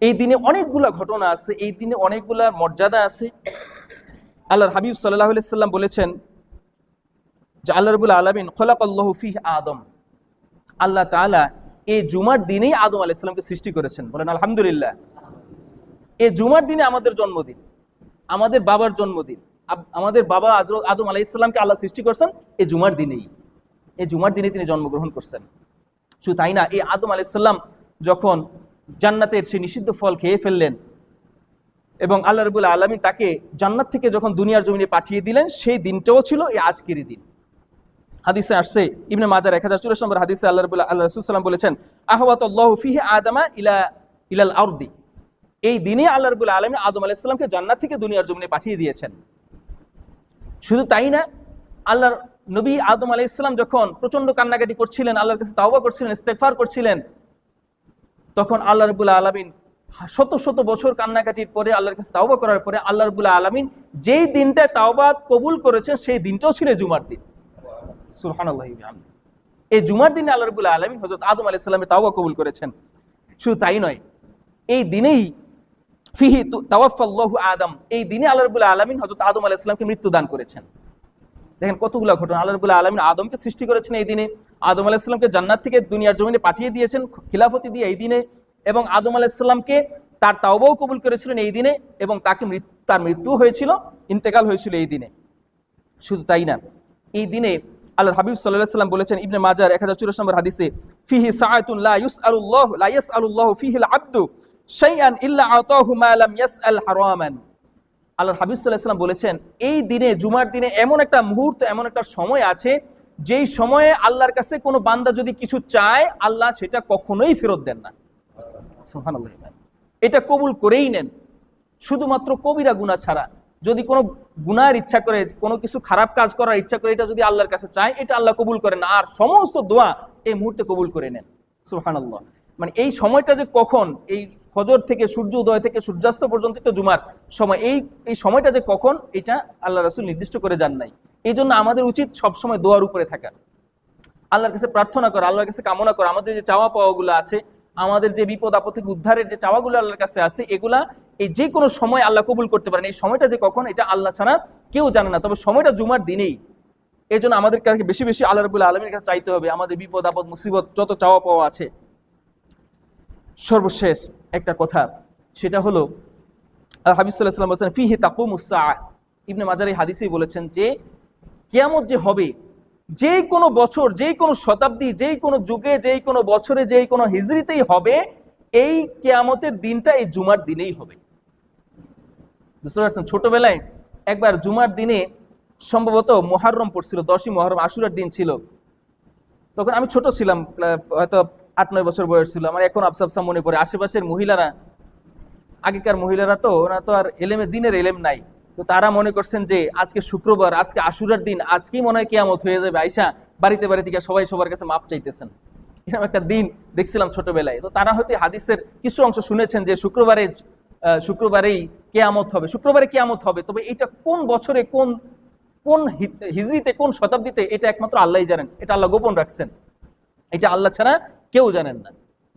এই দিনে অনেকগুলা ঘটনা আছে, এই দিনে অনেকগুলা মর্যাদা আছে। আল্লাহর হাবিব সাল্লাল্লাহু আলাইহি সাল্লাম বলেছেন যে আল্লাহ রাব্বুল আলামিন খলাকাল্লাহু ফীহি আদম, আল্লাহ তাআলা এই জুমার দিনেই আদম আলাইহিস সালামকে সৃষ্টি করেছেন। বলেন আলহামদুলিল্লাহ। এই জুমার দিনে আমাদের জন্মদিন, আমাদের বাবার জন্মদিন। আমাদের বাবা আদম আলাইহিস সালামকে আল্লাহ সৃষ্টি করেছেন এই জুমার দিনেই। এই জুমার দিনে তিনি জন্মগ্রহণ করছেন। শুধু তাই না, এই আদম আলাইহিস সালাম যখন জান্নাতের সেই নিষিদ্ধ ফল খেয়ে ফেললেন এবং আল্লাহ রাব্বুল আলামিন তাকে জান্নাত থেকে যখন দুনিয়ার জমিনে পাঠিয়ে দিলেন, সেই দিনটাও ছিল এই আজকেরই দিন। হাদিসে আসছে, ইবনে মাজার 1084 নম্বর হাদিসে আল্লাহ রাসূল সাল্লাল্লাহু বলেছেন, আহওয়াতাল্লাহু ফীহি আদামা ইলাল আরদি। এই দিনে আল্লাহ রাব্বুল আলামিন আদম আলাইহিস সালামকে জান্নাত থেকে দুনিয়ার জমিনে পাঠিয়ে দিয়েছেন। শুধু তাই না, আল্লাহর নবী আদম আলাইহিস সালাম যখন প্রচন্ড কান্নাকাটি করছিলেন, আল্লাহর কাছে তাওবা করছিলেন, ইস্তেগফার করছিলেন, তখন আল্লাহ রাব্বুল আলামিন শত শত বছর কান্নাকাটির পরে আল্লাহর কাছে তাওবা করার পরে আল্লাহ রাব্বুল আলামিন যেই দিনটা তাওবা কবুল করেছেন সেই দিনটাও ছিল জুমার দিন। সুবহানাল্লাহি ওয়া বিহামদিহি। এই জুমার দিনে আল্লাহ রাব্বুল আলামিন হযরত আদম আলাইহিস সালামের তাওবা কবুল করেছেন। শুধু তাই নয়, এই দিনেই ফিহি তাওয়াফাল্লাহু আদম, এই দিনে আল্লাহ রাব্বুল আলামিন হযরত আদম আলাইহিস সালামকে মৃত্যু দান করেছেন। দেখেন কতগুলো ঘটনা। আল্লাহ রাব্বুল আলামিন আদমকে সৃষ্টি করেছেন এই দিনে, আদম আলাইহিস সালামকে জান্নাত থেকে দুনিয়ার জমিনে পাঠিয়ে দিয়েছেন খিলাফতি দিয়ে এই দিনে, এবং আদম আলাইহিস সালামকে তার তাওবাও কবুল করেছিলেন এই দিনে, এবং তাকে তার মৃত্যু হয়েছিল, ইন্তেকাল হয়েছিল এই দিনে। শুধু তাই না, এই দিনে আল্লাহর হাবিব সাল্লাল্লাহু আলাইহি ওয়াসাল্লাম বলেছেন ইবনে মাজার 1084 নম্বর হাদিসে, ফিহি সাআতুন লা ইয়াসআলুল্লাহু ফিহিল আবদু শাইআন ইল্লা আতাহু মা লাম ইয়াসআল হারামান। আল্লাহর হাবিব সাল্লাল্লাহু আলাইহি ওয়াসাল্লাম বলেছেন এই দিনে, জুমার দিনে এমন একটা মুহূর্ত, এমন একটা সময় আছে যেই সময়ে আল্লাহর কাছে কোনো বান্দা যদি কিছু চায়, আল্লাহ সেটা কখনোই ফেরত দেন না। সুবহানাল্লাহ। এটা কবুল করেই নেন, শুধুমাত্র কবিরা গুনাহ ছাড়া। যদি কোনো গুনার ইচ্ছা করে, কোনো কিছু খারাপ কাজ করার ইচ্ছা করে, এটা যদি আল্লাহর কাছে চায়, এটা আল্লাহ কবুল করেন না, আর সমস্ত দোয়া এই মুহূর্তে কবুল করে নেন। সুবহানাল্লাহ। মানে এই সময়টা যে কখন, এই ফজর থেকে সূর্য উদয় থেকে সূর্যাস্ত পর্যন্ত তো জুমার সময়, এই সময়টা যে কখন, এটা আল্লাহ রাসূল নির্দিষ্ট করে যান নাই। এই জন্য আমাদের উচিত সবসময় দোয়ার উপরে থাকা, আল্লাহর কাছে প্রার্থনা করা, আল্লাহর কাছে কামনা করা। আমাদের যে চাওয়া পাওয়াগুলো আছে, আমাদের যে বিপদ আপদ থেকে উদ্ধারের যে চাওয়াগুলো আল্লাহর কাছে আছে, এগুলা এই যে কোনো সময় আল্লাহ কবুল করতে পারেন। এই সময়টা যে কখন, এটা আল্লাহ ছাড়া কেউ জানে না, তবে সময়টা জুমার দিনেই। এই জন্য আমাদের কাছে বেশি বেশি আল্লাহ রাব্বুল আলামিনের কাছে চাইতে হবে, আমাদের বিপদ আপদ মুসিবত যত চাওয়া পাওয়া আছে। সর্বশেষ একটা কথা, সেটা হলো হাবিব সাল্লাল্লাহু আলাইহি ওয়াসাল্লাম বলেছেন ফিহি তাকুমুস সাআহ। ইবনে মাজার এই হাদিসেই বলেছেন যে কিয়ামত যে হবে, যেই কোনো বছর, যেই কোনো শতাব্দী, যেই কোনো যুগে, যেই কোনো বছরে, যেই কোনো হিজরিতেই হবে, এই কিয়ামতের দিনটা এই জুমার দিনেই হবে। বুঝতে পারছেন? ছোটবেলায় একবার জুমার দিনে সম্ভবত মুহররম পড়ছিল, 10ই মুহররম, আশুরার দিন ছিল। তখন আমি ছোট ছিলাম, হয়তো 8-9 বছর বয়স ছিল। আমার এখন আফসা মনে পড়ে, আশেপাশের মহিলারা, আগেকার মহিলারা তো ওরা তো আর দিনের এলেম নাই, তো তারা মনে করছেন যে আজকে শুক্রবার, আজকে আশুরার দিন, আজকেই মনে হয় কিয়ামত হয়ে যাবে, আয়সা বাড়িতে বাড়িতে গিয়ে সবাই সবার কাছে মাপ চাইতেছেন। এরকম একটা দিন দেখছিলাম ছোটবেলায়। তো তারা হয়তো হাদিসের কিছু অংশ শুনেছেন যে শুক্রবারেই কিয়ামত হবে, শুক্রবারে কিয়ামত হবে। তবে এটা কোন বছরে, কোন হিজরিতে, কোন শতাব্দীতে, এটা একমাত্র আল্লাহই জানেন। এটা আল্লাহ গোপন রাখছেন, এটা আল্লাহ ছাড়া কেউ জানেন না।